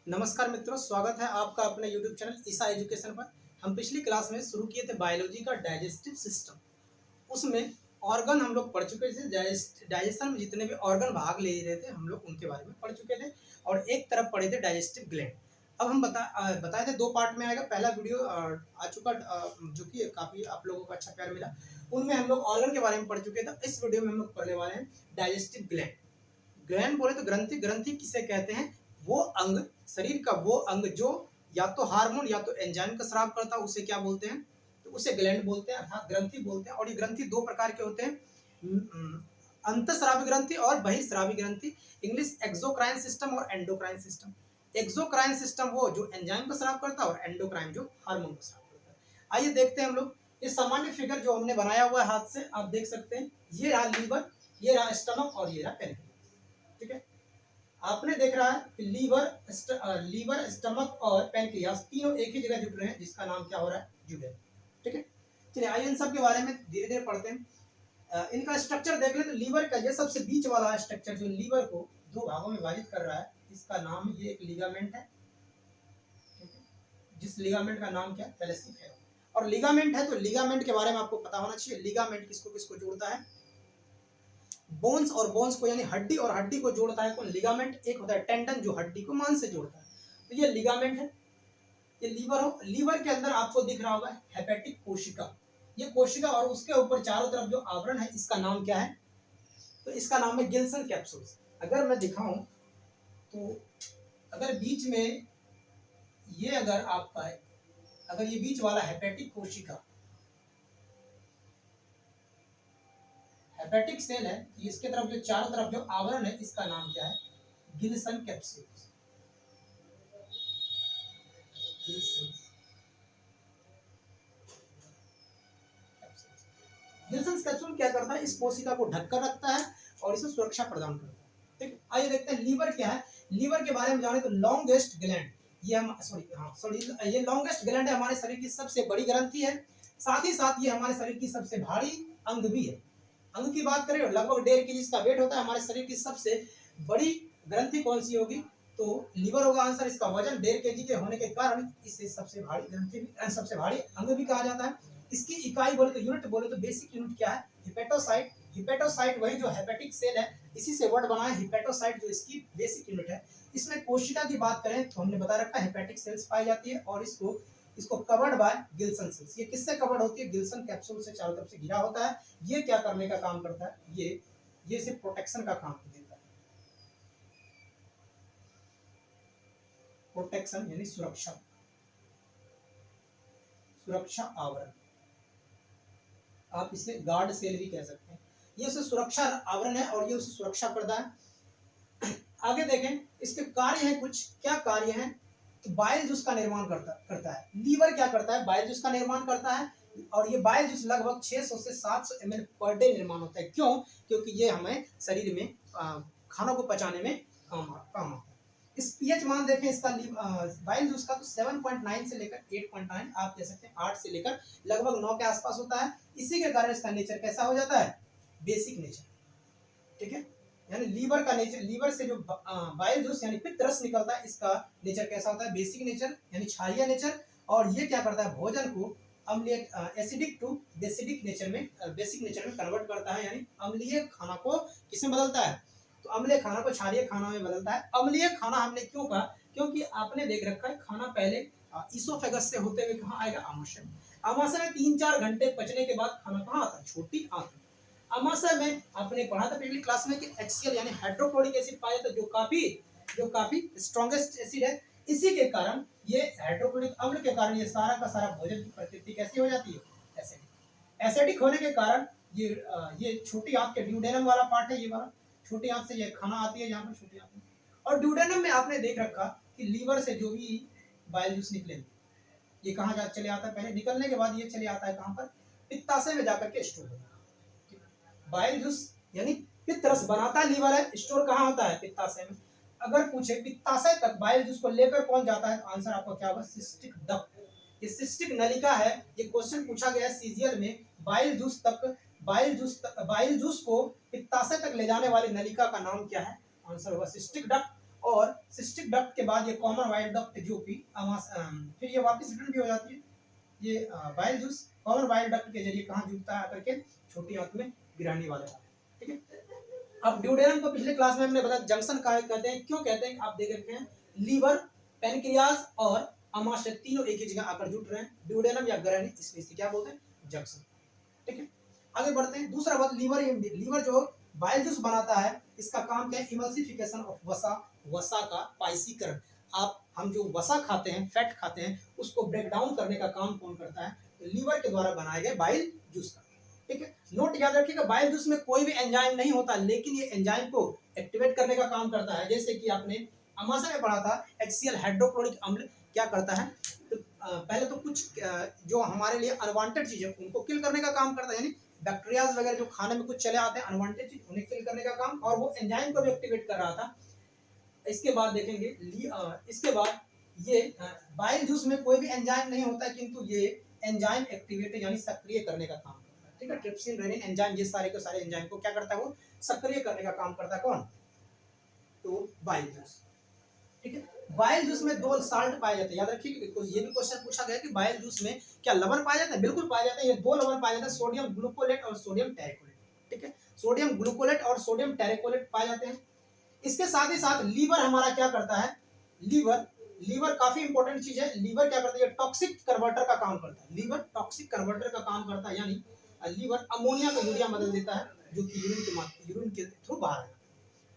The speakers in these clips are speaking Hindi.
नमस्कार मित्रों, स्वागत है आपका अपने YouTube चैनल ईसा एजुकेशन पर। हम पिछली क्लास में शुरू किए थे बायोलॉजी का डाइजेस्टिव सिस्टम। उसमें ऑर्गन हम लोग पढ़ चुके थे। डाइजेशन में जितने भी ऑर्गन भाग ले रहे थे हम लोग उनके बारे में पढ़ चुके थे और एक तरफ पढ़े थे डाइजेस्टिव ग्लैंड। अब हम बताए थे दो पार्ट में आएगा। पहला वीडियो आ चुका जो कि काफ़ी आप लोगों को अच्छा प्यार मिला। उनमें हम लोग ऑर्गन के बारे में पढ़ चुके थे। इस वीडियो में हम लोग पढ़ने वाले हैं डाइजेस्टिव ग्लैंड। ग्लैंड बोले तो ग्रंथि। ग्रंथि किसे कहते हैं? वो अंग, शरीर का वो अंग जो या तो हार्मोन या तो एंजाइम का स्राव करता है, उसे क्या बोलते हैं? तो उसे ग्लैंड बोलते हैं, अर्थात ग्रंथि बोलते हैं। और ये ग्रंथि दो प्रकार के होते हैं, अंतःस्रावी ग्रंथि और बहिःस्रावी ग्रंथि। इंग्लिश एक्सोक्राइन सिस्टम और एंडोक्राइन सिस्टम। एक्सोक्राइन सिस्टम वो जो एंजाइम का स्राव करता है और एंडोक्राइन जो हार्मोन का स्राव करता है। आइए देखते हैं हम लोग। ये सामान्य फिगर जो हमने बनाया हुआ है हाथ से, आप देख सकते हैं। ये रहा लीवर, ये रहा स्टमक और ये रहा पेनक्रियास। ठीक है, आपने देख रहा है कि लीवर, स्टमक और पेनक्रियास तीनों एक ही जगह जुड़ रहे हैं, जिसका नाम क्या हो रहा है? जुड़े। ठीक है, चलिए आइए इन सब के बारे में धीरे धीरे पढ़ते हैं। इनका स्ट्रक्चर देख लें तो लीवर का ये सबसे बीच वाला स्ट्रक्चर जो लीवर को दो भागों में विभाजित कर रहा है, इसका नाम ये एक लिगामेंट है। ठीक है, जिस लिगामेंट का नाम क्या है? थैलेसिक है। और लिगामेंट है तो लिगामेंट के बारे में आपको पता होना चाहिए। लिगामेंट किसको किसको जोड़ता है? बोन्स और बोन्स को, यानी हड्डी और हड्डी को जोड़ता है कौन? लिगामेंट। एक होता है टेंडन जो हड्डी को मांस से जोड़ता है, तो ये लिगामेंट है। ये लीवर हो, लीवर के अंदर आपको दिख रहा होगा हेपेटिक कोशिका। ये कोशिका और उसके ऊपर चारों तरफ जो आवरण है, इसका नाम क्या है? तो इसका नाम है गिल्सन कैप्सूल्स। अगर मैं दिखाऊं तो अगर बीच में ये अगर आपका है, अगर ये बीच वाला हेपेटिक कोशिका, हेपेटिक सेल है, इसके तरफ जो चारों तरफ जो आवरण है, इसका नाम क्या है? Gilson capsules. गिल्सन कैप्सूल क्या करता है? इस कोशिका को ढककर रखता है और इसे सुरक्षा प्रदान करता है। ठीक, आइए देखते हैं लीवर क्या है। लीवर के बारे में जाने तो लॉन्गेस्ट ग्लैंड, ये हम ये लॉन्गेस्ट ग्लैंड है, हमारे शरीर की सबसे बड़ी ग्रंथि है। साथ ही साथ ये हमारे शरीर की सबसे भारी अंग भी है। अंग की बात करें लगभग 1.5 kg इसका वेट होता है। हमारे शरीर की सबसे बड़ी ग्रंथि कौन सी होगी? तो लीवर होगा आंसर। इसका वजन 1.5 kg के होने के कारण इसे सबसे भारी ग्रंथि भी, सबसे भारी अंग भी कहा जाता है। इसकी इकाई बोले तो, यूनिट बोले तो बेसिक यूनिट क्या है? हिपेटोसाइट। हिपेटोसाइट वही जो हेपेटिक सेल है, इसी से वर्ड बना है हिपेटोसाइट, जो इसकी बेसिक यूनिट है। इसमें कोशिका की बात करें तो हमने बता रखा है हेपेटिक सेल्स पाई जाती है और इसको इसको कवर्ड बाय गिल्सन सेल्स। ये किससे कवर्ड होती है? गिल्सन कैप्सूल से चारों तरफ से घिरा होता है। ये क्या करने का काम करता है? ये सिर्फ प्रोटेक्शन का काम देता है। प्रोटेक्शन यानी सुरक्षा, सुरक्षा आवरण। आप इसे गार्ड सेल भी कह सकते हैं। ये उसे सुरक्षा आवरण है और ये उसे सुरक्षा करता है। आगे देखें, इसके कार्य हैं कुछ। क्या कार्य हैं? तो बाइल जूस का निर्माण करता है। लीवर क्या करता है? बाइल जूस का निर्माण करता है। और ये बाइल जूस लगभग 600 से 700 ml पर डे निर्माण होता है। क्यों? क्योंकि ये हमें शरीर में खानों को पचाने में काम आता है। इस पीएच मान देखें इसका बाइल जूस का, तो 7.9 से लेकर 8.9, आप कह सकते हैं 8 से लेकर लगभग 9 के आसपास होता है। इसी के कारण इसका नेचर कैसा हो जाता है? Basic nature. ठीक है, यानी लीवर का नेचर, लीवर से जो बाइल जूस यानी पित्त रस निकलता है, इसका नेचर कैसा होता है? बेसिक नेचर यानी क्षारीय नेचर। और ये क्या करता है? भोजन को अम्लीय, एसिडिक टू बेसिडिक नेचर में, बेसिक नेचर में कन्वर्ट करता है। यानी अम्लीय खाना को किसमें बदलता है? तो अम्लीय खाना को क्षारीय खाना में बदलता है। अम्लीय खाना हमने क्यों कहा? क्योंकि आपने देख रखा है खाना पहले इसोफेगस से होते हुए कहाँ आएगा? आमाशय में। आमाशय में 3-4 घंटे पचने के बाद खाना कहाँ आता है? छोटी आंत में। आमाशय में आपने पढ़ा था पिछली क्लास में कि HCl यानी हाइड्रोक्लोरिक एसिड पाया जाता है, जो काफी स्ट्रॉन्गेस्ट एसिड है। इसी के कारण ये हाइड्रोक्लोरिक अम्ल के कारण ये सारा का सारा भोजन की प्रकृति कैसी हो जाती है? एसिडिक। एसिडिक होने के कारण ये छोटी आंत के ड्यूडेनम वाला पार्ट है, ये वाला छोटी आंत से ये खाना आती है, यहाँ पर छोटी आंत में। और ड्यूडेनम में आपने देख रखा कि लीवर से जो भी बाइल जूस निकलेंगे, ये कहाँ जा चले आता है? पहले निकलने के बाद ये चले आता है कहाँ पर? पित्ताशय में जाकर के स्टोर होता है। बाइल जूस यानी पित्त रस बनाता है लीवर है, स्टोर कहाँ होता है? पित्ताशय में। अगर पूछे पित्ताशय तक बाइल जूस को लेकर कौन जाता है, तो आंसर आपका क्या होगा? Cystic duct. ये सिस्टिक नलिका है। ये क्वेश्चन पूछा गया सीजीएल में। बाइल जूस को पित्ताशय तक ले जाने वाली नलिका का नाम क्या है? आंसर होगा सिस्टिक डक्ट। और सिस्टिक डक्ट के बाद ये कॉमन वाइल डक्ट जो कि फिर ये वापस रिटर्न भी हो जाती है। ये bile juice common while duct के जरिए कहाँ जुड़ता है करके छोटी आंत में गिराने वाले। ठीक है। अब ड्यूडेनम को पिछले क्लास में हमने बताया जंक्शन का कहते हैं, क्यों कहते हैं आप देख रखे हैं, लीवर, पैनक्रियाज और आमाशय तीनों एक ही जगह आकर जुट रहे हैं, ड्यूडेनम या ग्रैनी, इसलिए इसे क्या बोलते हैं, जंक्शन। ठीक है। आगे बढ़ते हैं। दूसरा बात, लीवर, लीवर जो बाइल जूस बनाता है, इसका काम क्या है, इमल्सिफिकेशन ऑफ वसा, वसा का पाइसीकरण। आप हम जो वसा खाते हैं, फैट खाते हैं, उसको ब्रेक डाउन करने का काम कौन करता है, तो लीवर के द्वारा बनाए गए बाइल जूस का। ठीक है। नोट याद रखिएगा, बाइल जूस में कोई भी एंजाइम नहीं होता, लेकिन ये एंजाइम को एक्टिवेट करने का काम करता है। जैसे कि आपने अमाशय में पढ़ा था, HCl हाइड्रोक्लोरिक अम्ल क्या करता है, तो पहले तो कुछ जो हमारे लिए अनवांटेड चीजें उनको किल करने का काम करता है, यानी बैक्टीरियाज वगैरह जो खाने में कुछ चले आते हैं अनवांटेड चीज, उन्हें किल करने का काम, और वो एंजाइम को भी एक्टिवेट कर रहा था। इसके बाद देखेंगे इसके बाद ये बाइल जूस में कोई भी एंजाइम नहीं होता, किंतु ये एंजाइम एक्टिवेटर यानी सक्रिय करने का काम करता है। ठीक है। ट्रिप्सिन, रेनिन एंजाइम, ये सारे के सारे एंजाइम को क्या करता है, वो सक्रिय करने का काम करता है। कौन, तो बाइल जूस। ठीक है। बाइल जूस में दो साल्ट पाए जाते हैं, याद रखिए, ये भी क्वेश्चन पूछा गया कि बाइल जूस में क्या लवण पाए जाते हैं, बिल्कुल पाए जाते हैं। ये दो लवण पाए जाते हैं, सोडियम ग्लूकोलेट और सोडियम टेरिकोलेट। ठीक है। सोडियम ग्लूकोलेट और सोडियम टेरिकोलेट पाए जाते हैं। इसके साथ ही साथ लीवर हमारा क्या करता है, लीवर, लीवर काफी इंपॉर्टेंट चीज है। लीवर क्या करता है, टॉक्सिक कन्वर्टर का काम करता है। लीवर टॉक्सिक कन्वर्टर का काम करता है, यानी लीवर अमोनिया को यूरिया बदल देता है, जो कि यूरिन के थ्रू बाहर है।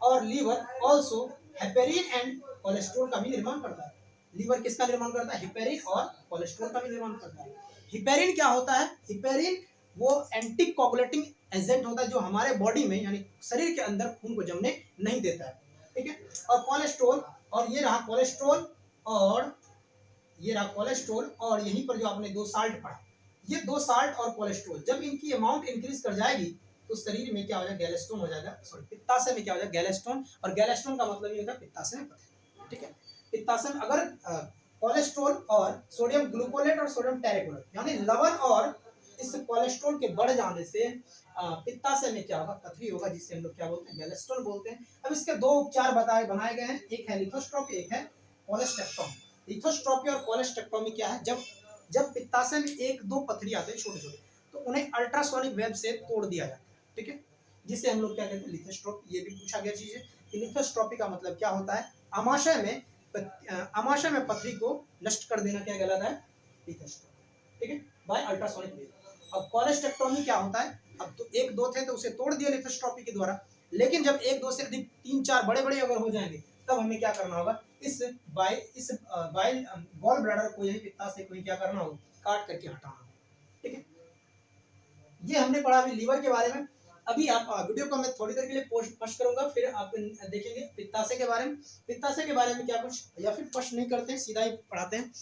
और liver also heparin and cholesterol का भी निर्माण करता है। लीवर किसका निर्माण करता है, हेपेरिन और कोलेस्ट्रॉल का भी निर्माण करता है। हेपेरिन क्या होता है, हेपेरिन वो एंटी कोगुलेटिंग एजेंट होता है, जो हमारे बॉडी में यानी शरीर के अंदर खून को जमने नहीं देता है। ठीक है। और कोलेस्ट्रॉल, और ये रहा कोलेस्ट्रॉल, और ये रहा कोलेस्ट्रॉल, और यहीं पर जो आपने दो साल्ट पढ़ा, ये दो साल्ट और कोलेस्ट्रॉल जब इनकी अमाउंट इंक्रीज कर जाएगी, तो शरीर में क्या हो जाएगा, गैलेस्टोन हो जाएगा, सॉरी पित्ताशय में क्या हो जाएगा, गैलेस्टोन। और गैलेस्टोन का मतलब ये होता है पित्ताशय में पथरी। ठीक है। पित्ताशय में अगर कोलेस्ट्रॉल और सोडियम ग्लूकोलेट और सोडियम टेरिकोलेट यानी लवण और इस कोलेस्ट्रॉल के बढ़ जाने से पित्ताशय में क्या होगा, पथरी होगा, जिससे हम लोग क्या बोलते हैं, गैलेस्ट्रॉल बोलते हैं। अब इसके दो उपचार बनाए गए हैं, एक है लिथोस्ट्रोपी, एक है कोलेस्टेक्टोमी। लिथोस्ट्रोपी और कोलेस्टेक्टोमी क्या है, जब पित्ताशय में एक दो पथरी आते हैं छोटे छोटे, तो उन्हें अल्ट्रासोनिक वेव से तोड़ दिया जाता है। ठीक है। जिसे हम लोग क्या कहते हैं, लिथोस्ट्रोपी। ये भी पूछा गया चीज है कि लिथोस्ट्रोपी का मतलब क्या होता है, आमाशय में पथरी को नष्ट कर देना क्या कहलाता है, लिथोस्ट्रोपी। ठीक है, बाय अल्ट्रासोनिक वेव। अब कोलेस्टेक्टोमी क्या होता है, अब तो एक दो थे तो उसे तोड़ दिया लिथोस्ट्रोपी के द्वारा, लेकिन जब एक दो से अधिक तीन चार बड़े बड़े अगर हो जाएंगे, तब हमें क्या करना होगा, इस बाइल गॉल ब्लैडर को, यही पित्ताशय को क्या करना होगा, काट करके हटाना होगा। ठीक है। ये हमने पढ़ा अभी लीवर के बारे में। अभी आप वीडियो को मैं थोड़ी देर के लिए पोस्ट करूंगा, फिर आप देखेंगे पित्ताशय के बारे में। पित्ताशय के बारे में क्या कुछ, या फिर पोस्ट नहीं करते हैं, सीधा ही पढ़ाते हैं।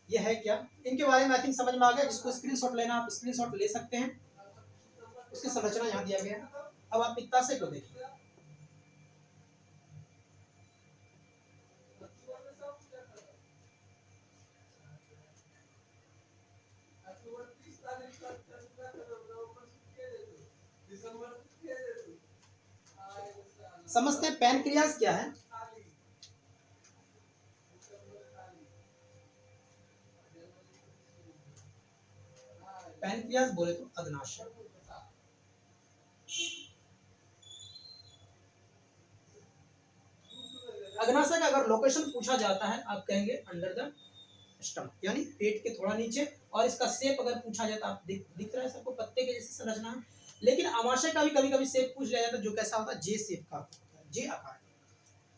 ये है क्या, इनके बारे में आई थिंक समझ में आ गया। जिसको स्क्रीनशॉट लेना आप स्क्रीनशॉट ले सकते हैं, उसकी संरचना यहाँ दिया गया है। अब आप पित्ताशय को देखिए। समझते हैं पैनक्रियाज क्या है। पैनक्रियाज बोले तो अग्नाशय। अग्नाशय का अगर लोकेशन पूछा जाता है, आप कहेंगे अंडर द स्टमक, यानी पेट के थोड़ा नीचे। और इसका शेप अगर पूछा जाता है, आप दिख रहा है सबको, पत्ते के जैसी संरचना है। लेकिन अमाशय का भी कभी कभी शेप पूछ लिया जाता है, जो कैसा होता है, जे शेप का, जे आकार।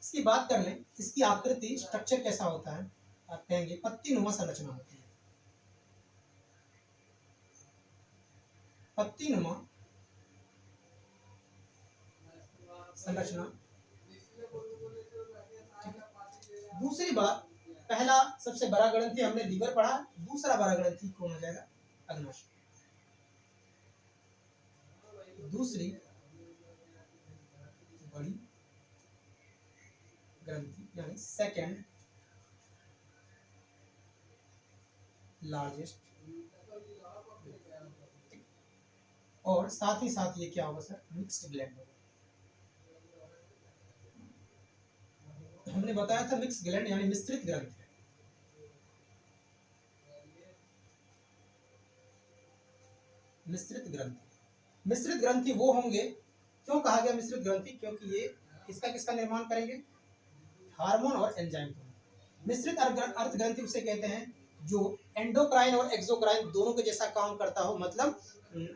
इसकी बात कर लें, इसकी आकृति स्ट्रक्चर कैसा होता है, आप कहेंगे पत्ती नुमा संरचना होती है। पत्ती नुमा संरचना। दूसरी बात, पहला सबसे बड़ा ग्रंथि हमने लीवर पढ़ा, दूसरा बड़ा ग्रंथि कौन हो जाएगा, अग्नाशय। दूसरी बड़ी ग्रंथि यानी सेकंड लार्जेस्ट। और साथ ही साथ ये क्या होगा सर, मिक्स्ड ब्लेंड होगा। हमने बताया था मिक्स ग्लैंड यानी मिश्रित ग्रंथि। मिश्रित ग्रंथि, मिश्रित ग्रंथि वो होंगे, क्यों कहा गया मिश्रित ग्रंथि, क्योंकि ये किसका किसका निर्माण करेंगे, हार्मोन और एंजाइम। मिश्रित अर्ध ग्रंथि उसे कहते हैं जो एंडोक्राइन और एक्सोक्राइन दोनों के जैसा काम करता हो, मतलब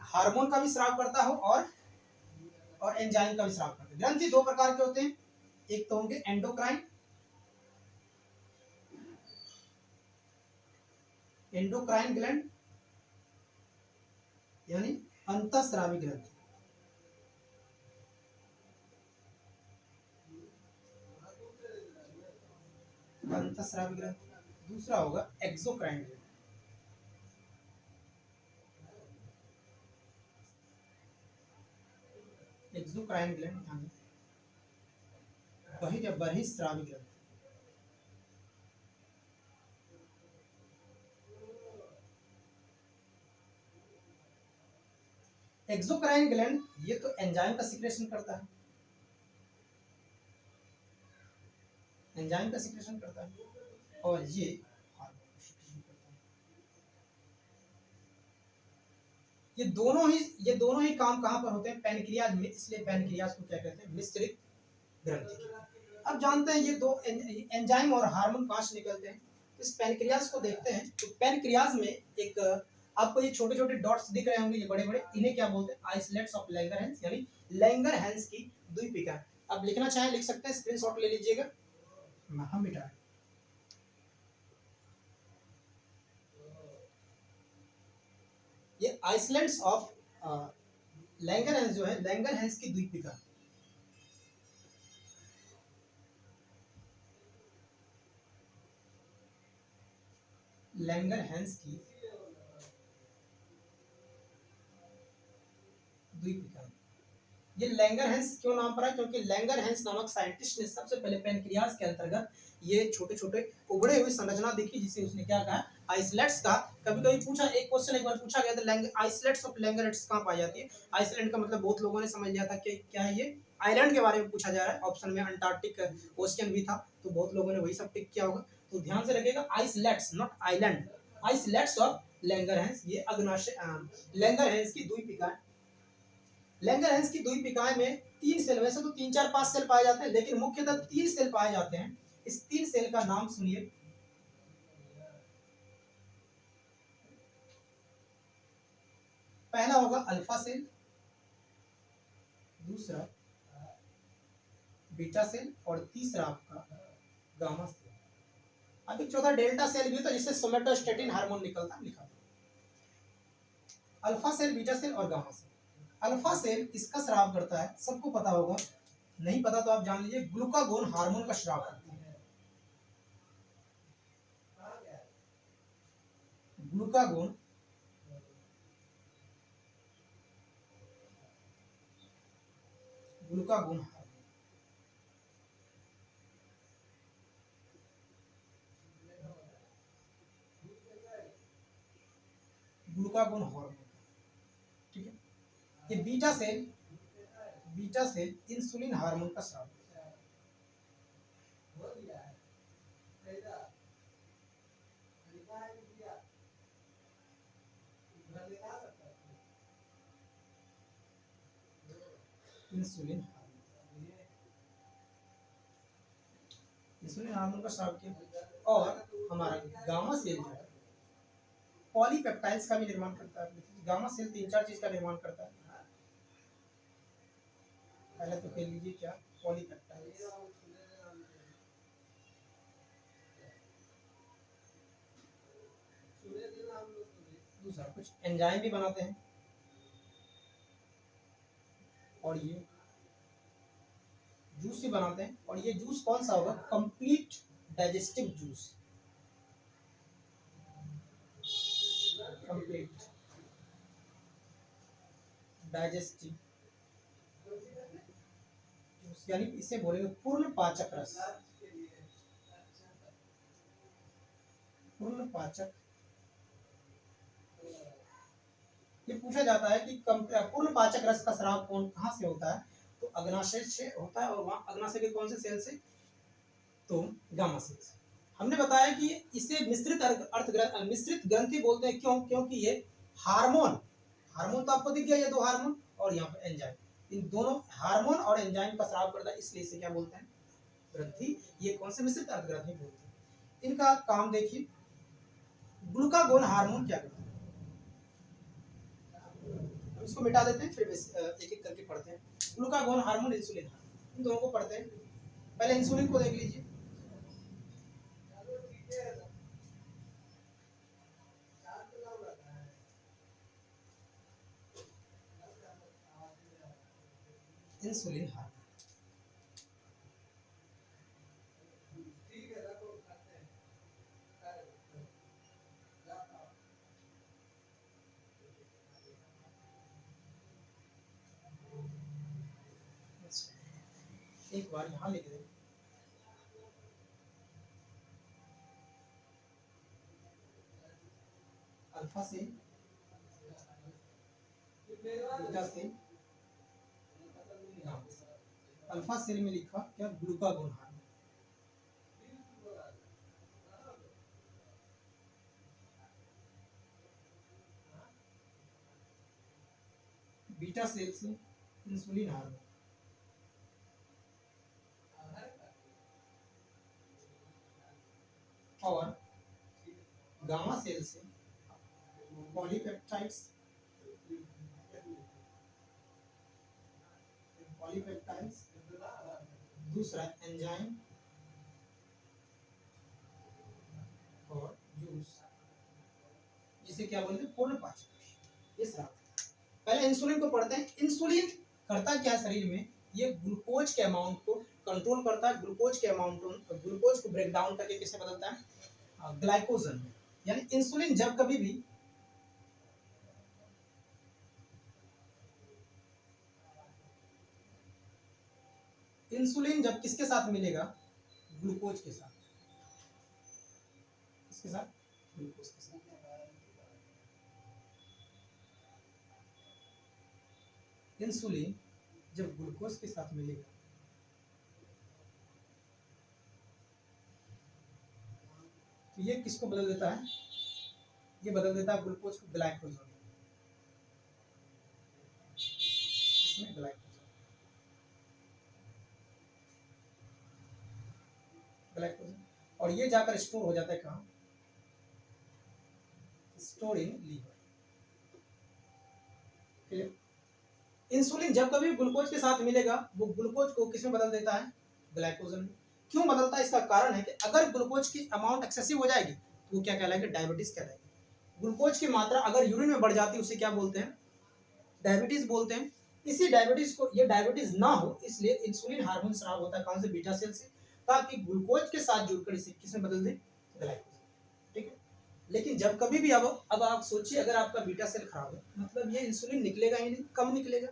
हार्मोन का भी स्राव करता हो और एंजाइम का भी स्राव करता है। ग्रंथि दो प्रकार के होते हैं, एक तो होंगे एंडोक्राइन, एंडोक्राइन ग्लैंड यानी अंतःस्रावी ग्रंथि, अंतःस्रावी ग्रंथि। दूसरा होगा एक्सोक्राइन ग्लैंड, एक्सोक्राइन ग्लैंड यानी बहिस्रावी ग्रंथि। एक्सोक्राइन ग्लैंड ये तो एंजाइम का सिक्रेशन करता है, एंजाइम का सिक्रेशन करता है, और ये हार्मोन का सिक्रेशन करता है। ये दोनों ही काम कहाँ पर होते हैं, पैनक्रियाज में, इसलिए पैनक्रियाज को क्या कहते हैं, मिश्रित ग्रंथि। अब जानते हैं ये दो एंजाइम और हार्मोन कहाँ से निकलते हैं। इस पैनक्रियाज को देखते हैं, तो पैनक्रियाज में एक आपको ये छोटे छोटे डॉट्स दिख रहे होंगे, ये बड़े बड़े, इन्हें क्या बोलते हैं, आइसलेट्स ऑफ लैंगरहैंस यानी लैंगरहैंस की द्विपिका। अब लिखना चाहे लिख सकते हैं, स्क्रीनशॉट ले लीजिएगा, हम मिटा ये आइसलैंड्स ऑफ लैंगरहैंस जो है, लैंगरहैंस की द्वीपिका। लैंगरहैंस की द्वीपिका। ये लैंगरहैंस क्यों नाम पड़ा, क्योंकि लैंगरहैंस नामक साइंटिस्ट ने सबसे पहले पैनक्रियाज के अंतर्गत ये छोटे छोटे उभरे हुए संरचना देखी, जिसे उसने क्या कहा, आइसलेट्स का। कभी कभी पूछा, एक क्वेश्चन एक बार पूछा गया था, आइसलेट्स ऑफ लैंगरहैंस कहाँ पाई जाती है। आइसलैंड का मतलब बहुत लोगों ने समझ लिया था कि क्या है, ये आइलैंड के बारे में पूछा जा रहा है। ऑप्शन में अंटार्कटिक ओशियन भी था, तो बहुत लोगों ने वही सब टिक किया होगा। तो ध्यान से रखिएगा, islets not island, islets of Langerhans, ये अग्नाशय लैंगरहैंस की द्वीपिका है। लैंगरहैंस की द्वीपिकाएं में 3 सेल, वैसे तो 3 4 5 सेल पाए जाते हैं, लेकिन मुख्यतः 3 सेल पाए जाते हैं। इस 3 सेल का नाम सुनिए, पहला होगा अल्फा सेल, दूसरा बीटा सेल, और तीसरा आपका गामा सेल। अब एक चौथा डेल्टा सेल भी होता है, जिससे सोमेटोस्टेटिन हार्मोन निकलता है, लिखा। अल्फा सेल, बीटा सेल और गामा सेल। अल्फा सेल इसका स्राव करता है, सबको पता होगा, नहीं पता तो आप जान लीजिए, ग्लूकागोन हार्मोन का स्राव करता है। Glucagon glucagon hormone, glucagon hormone, ठीक है। ये बीटा सेल इंसुलिन हार्मोन का स्राव करता है। इंसुलिन इंसुलिन हार्मोन का स्राव किया। और हमारा गामा सेल जो है, पॉलीपेप्टाइड्स का भी निर्माण करता है। गामा सेल 3 4 चीज का निर्माण करता है। पहले तो कह लीजिए क्या, पॉलीपेप्टाइड्स, दूसरा कुछ एंजाइम भी बनाते हैं, और ये जूस भी बनाते हैं। और ये जूस कौन सा होगा, complete digestive juice, complete digestive juice, यानी इसे बोलेंगे पूर्ण पाचक रस, पूर्ण पाचक। ये पूछा जाता है कि पूर्ण पाचक रस का स्राव कहाँ से होता है, तो अग्नाशय से होता है। और वहाँ अग्नाशय के कौन से सेल से, तो गामा सेल्स। हमने बताया कि इसे मिश्रित ग्रंथि बोलते हैं, क्यों? क्योंकि ये हार्मोन हार्मोन तो आपको दिख गया, ये दो हार्मोन और यहाँ पर एंजाइम, इन दोनों हार्मोन और एंजाइम का स्राव करता है, इसलिए इसे क्या बोलते हैं? ग्रंथि। ये कौन से मिश्रित अर्ध ग्रंथि बोलते हैं। इनका काम देखिए, ग्लूकागोन हार्मोन क्या करता है, हम इसको मिटा देते हैं, फिर एक एक करके पढ़ते हैं। ग्लूकागोन हार्मोन, इंसुलिन हार्मोन, इन दोनों को पढ़ते हैं। पहले इंसुलिन को देख लीजिए। इंसुलिन हार्मोन, एक बार यहाँ लिख दें, अल्फा से बीटा से गामा। अल्फा सेल में लिखा क्या? Glucagon hormone. बीटा सेल से इंसुलिन हार्मोन, और गामा सेल से पॉलीपेप्टाइड्स, दूसरा एंजाइम और जूस, जिसे क्या बोलते हैं? पूर्ण पाचन। इस रात पहले इंसुलिन को पढ़ते हैं। इंसुलिन करता क्या है शरीर में? ये ग्लूकोज के अमाउंट को कंट्रोल करता है। ग्लूकोज को ब्रेक डाउन करके किसे बदलता है? ग्लाइकोजन में। यानी इंसुलिन जब कभी भी इंसुलिन जब किसके साथ मिलेगा? ग्लूकोज के साथ। किसके साथ? ग्लूकोज के साथ। इंसुलिन जब ग्लूकोज के साथ मिलेगा तो ये किसको बदल देता है? ये बदल देता है ग्लूकोज को ग्लाइकोजन में। इसमें ग्लाइकोजन, और ये जाकर स्टोर हो जाता है कहाँ? Store in liver. इंसुलिन जब कभी ग्लूकोज के साथ मिलेगा, वो ग्लूकोज को किसमें बदल देता है? ग्लाइकोजन में। क्यों बदलता है? इसका कारण है कि अगर ग्लूकोज की अमाउंट एक्सेसिव हो जाएगी तो वो क्या कहलाएगी? डायबिटीज कहलाएगी। ग्लूकोज की मात्रा अगर यूरिन में बढ़ जाती है उसे क्या बोलते हैं? डायबिटीज बोलते हैं। इसी डायबिटीज को, ये डायबिटीज ना हो इसलिए इंसुलिन हार्मोन स्राव होता है। कौन से? बीटा सेल से, ताकि ग्लूकोज के साथ जुड़कर इसे किसमें बदल दे? ग्लाइकोजन। ठीक है। लेकिन जब कभी भी अब आप सोचिए, अगर आपका बीटा सेल खराब है मतलब ये इंसुलिन निकलेगा ही नहीं, कम निकलेगा।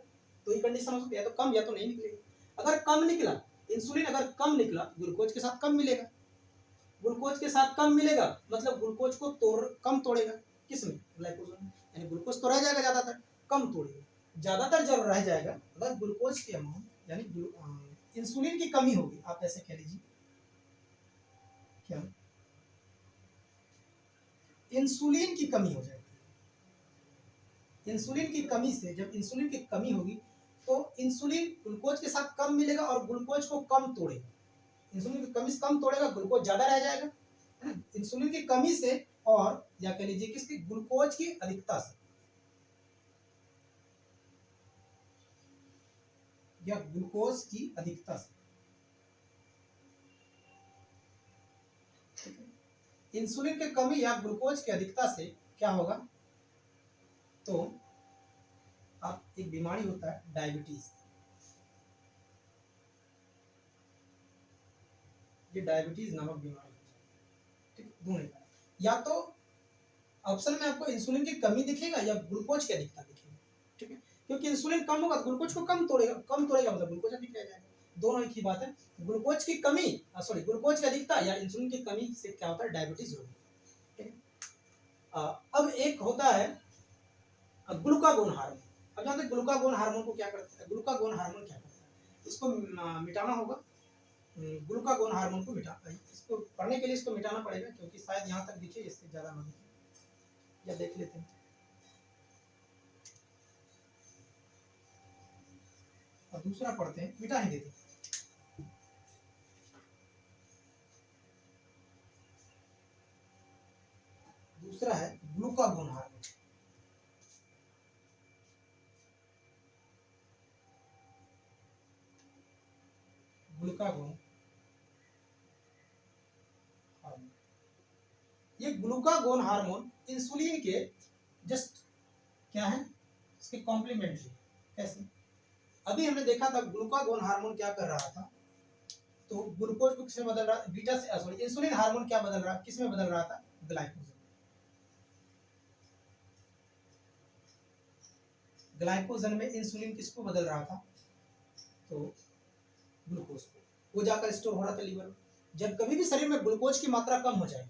तो ये कंडीशन हो सकती है, या तो कम या तो नहीं निकलेगा। अगर कम निकला, इंसुलिन अगर कम निकला, ग्लूकोज के साथ कम मिलेगा। ग्लूकोज के साथ कम मिलेगा मतलब ग्लूकोज को कम तोड़ेगा। किसमें? ग्लाइकोजन में। यानी ग्लूकोज तो रह जाएगा ज्यादातर, कम तोड़ेगा। ज्यादातर जब रह जाएगा अगर ग्लूकोज की अमाउंट यानी इंसुलिन की कमी होगी, आप ऐसे कह लीजिए क्या? इंसुलिन की कमी हो जाएगी। इंसुलिन की कमी से, जब इंसुलिन की कमी होगी तो इंसुलिन ग्लूकोज के साथ कम मिलेगा और ग्लूकोज को कम तोड़ेगा। इंसुलिन की कमी से कम तोड़ेगा, ग्लूकोज ज्यादा रह जाएगा, है ना? इंसुलिन की कमी से, और या कह लीजिए किसकी? ग्लूकोज की अधिकता से, या ग्लूकोज की अधिकता से। इंसुलिन की कमी या ग्लूकोज की अधिकता से क्या होगा? तो आप, एक बीमारी होता है डायबिटीज, ये डायबिटीज नामक बीमारी है। ठीक है, दोनों का, या तो ऑप्शन में आपको इंसुलिन की कमी दिखेगा या ग्लूकोज की अधिकता दिखेगी। ठीक है, क्योंकि इंसुलिन कम होगा तो ग्लूकोज को कम तोड़ेगा मतलब ग्लूकोज अधिक रह जाएगा। दोनों एक ही बात है। ग्लूकोज की कमी, ग्लूकोज की अधिकता या इंसुलिन की कमी से क्या होता है? डायबिटीज होगी। ठीक है। अब एक होता है ग्लूकागोन हार्मोन। अब जानते हैं ग्लूकागोन हार्मोन को क्या करता है? ग्लूकागोन हार्मोन क्या करता है? इसको मिटाना होगा। ग्लूकागोन हार्मोन को इसको पढ़ने के लिए इसको मिटाना पड़ेगा, क्योंकि शायद यहाँ तक दिखे, इससे ज़्यादा ना दिखे, या देख लेते हैं। और दूसरा पढ़ते हैं, मिटा ही देते हैं। दूसरा है ग्लूकागोन हार्मोन। ग्लूकागोन हार्मोन, ये ग्लूकागोन हार्मोन इंसुलिन के जस्ट क्या है, इसके कॉम्प्लीमेंट्री। कैसे? अभी हमने देखा था ग्लूकागोन हार्मोन क्या कर रहा था, तो ग्लूकोज को किसमें बदल रहा, बीटा से सॉरी इंसुलिन हार्मोन क्या बदल रहा, किसमें बदल रहा था, ग्लाइकोजन। ग्लाइकोजन में इंसुलिन किसको बदल रहा था, तो ग्लूकोज को। वो जाकर स्टोर हो रहा था लीवर में। जब कभी भी शरीर में ग्लूकोज की मात्रा कम हो जाएगी,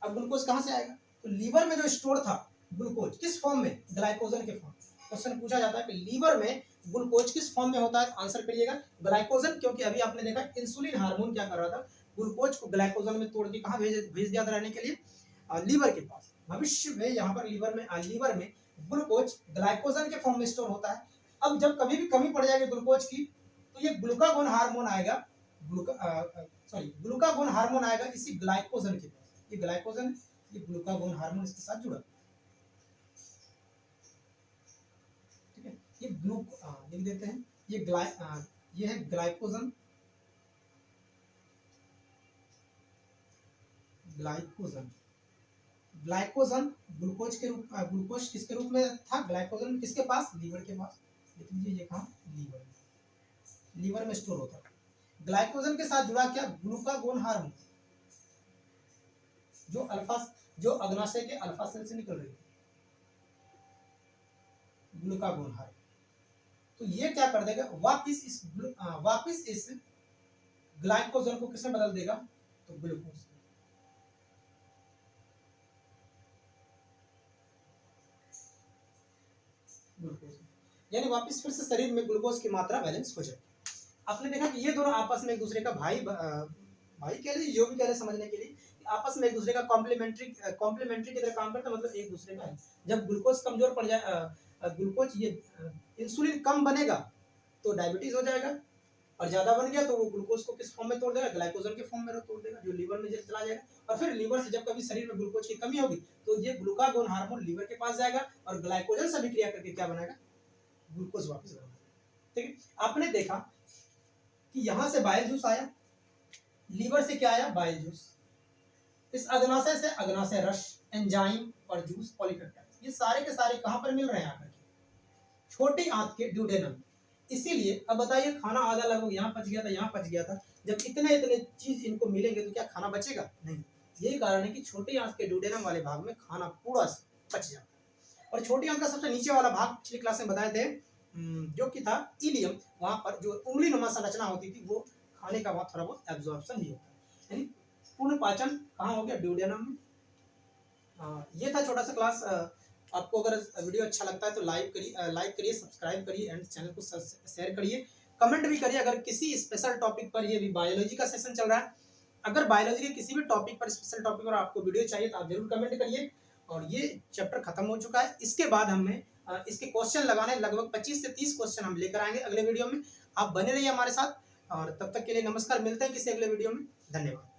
अब ग्लूकोज कहाँ से आएगा, तो लीवर में जो स्टोर था ग्लूकोज किस फॉर्म में, ग्लाइकोजन के फॉर्म। क्वेश्चन पूछा जाता है कि लीवर में ग्लूकोज किस फॉर्म में होता है, आंसर करिएगा ग्लाइकोजन, क्योंकि अभी आपने देखा इंसुलिन हार्मोन क्या कर रहा था, ग्लूकोज को ग्लाइकोजन में तोड़ के कहाँ भेज दिया था रहने के लिए, लीवर के पास। भविष्य में यहाँ पर लीवर में ग्लूकोज ग्लाइकोजन के फॉर्म में स्टोर होता है। अब जब कभी भी कमी पड़ जाएगी ग्लूकोज की, तो ये ग्लूकागोन हार्मोन आएगा, ग्लूकागोन हार्मोन आएगा इसी ग्लाइकोजन के पास। ये ग्लाइकोजन, ये ग्लूकागोन हार्मोन इसके साथ जुड़ा, ठीक है। ये लिख देते हैं, ये है ग्लाइकोजन, ग्लाइकोजन ग्लूकोज के रूप, ग्लूकोज किसके रूप में था, ग्लाइकोजन किसके पास, लीवर के पास। लिख लीजिए ये कहाँ, लीवर में स्टोर होता है। ग्लाइकोजन के साथ जुड़ा क्या, ग्लूकागोन हार्मोन, जो अग्नाशय के अल्फा सेल से निकल रही है, ग्लूकागोन हार्मोन। तो ये क्या कर देगा, वापिस इस ग्लाइकोजन को किसमें बदल देगा, तो ग्लूकोज। यानी वापस फिर से शरीर में ग्लूकोज की मात्रा बैलेंस हो जाए। आपने देखा कि ये दोनों आपस में एक दूसरे का भाई कह लीजिए, जो भी कह रहे समझने के लिए, आपस में एक दूसरे का कॉम्प्लीमेंट्री की तरह काम करता, मतलब एक दूसरे का है। जब ग्लूकोज कमजोर पड़ जाए, ग्लूकोज ये इंसुलिन कम बनेगा तो डायबिटीज हो जाएगा, और ज्यादा बन गया तो वो ग्लूकोज को किस फॉर्म में तोड़ देगा, ग्लाइकोजन के फॉर्म में तोड़ देगा, जो लीवर में चला जाएगा। और फिर लीवर से जब कभी शरीर में ग्लूकोज की कमी होगी, तो ये ग्लूकागोन हार्मोन लीवर के पास जाएगा और ग्लाइकोजन से अभिक्रिया करके क्या बनाएगा, ग्लूकोज वापस बनाएगा। ठीक है। आपने देखा कि यहां से बाइल जूस आया, लीवर से क्या आया, बाइल जूस, इस अग्नाशय से अग्नाशय रस, एंजाइम और जूस, पॉलीपेप्टाइड, ये सारे के सारे कहां पर मिल रहे हैं, आकर के छोटी आंत के ड्यूडेनम। इसीलिए अब बताइए, खाना आधा लगभग यहाँ पच गया था, यहाँ पच गया था, जब इतने चीज इनको मिलेंगे तो क्या खाना बचेगा, नहीं। यही कारण है कि छोटी आंत के ड्यूडेनम वाले भाग में खाना पूरा पच जाता है। और छोटी आंत का सबसे नीचे वाला भाग पिछली क्लास में बताए थे, जो कि था इलियम, वहां पर जो उंगली नुमा संरचना होती थी, वो खाने का वहां थोड़ा बहुत एब्जॉर्प्शन नहीं होता, यानी पूर्ण पाचन कहाँ हो गया, ड्यूडेनम में। ये था छोटा सा क्लास। आपको अगर वीडियो अच्छा लगता है तो लाइक करिए, सब्सक्राइब करिए एंड चैनल को शेयर करिए, कमेंट भी करिए। अगर किसी स्पेशल टॉपिक पर, ये भी बायोलॉजी का सेशन चल रहा है, अगर बायोलॉजी के किसी भी टॉपिक पर, स्पेशल टॉपिक पर आपको वीडियो चाहिए तो आप जरूर कमेंट करिए। और ये चैप्टर खत्म हो चुका है, इसके बाद हमें इसके क्वेश्चन लगाने, लगभग 25 से 30 क्वेश्चन हम लेकर आएंगे अगले वीडियो में। आप बने रहिए हमारे साथ, और तब तक के लिए नमस्कार, मिलते हैं किसी अगले वीडियो में, धन्यवाद।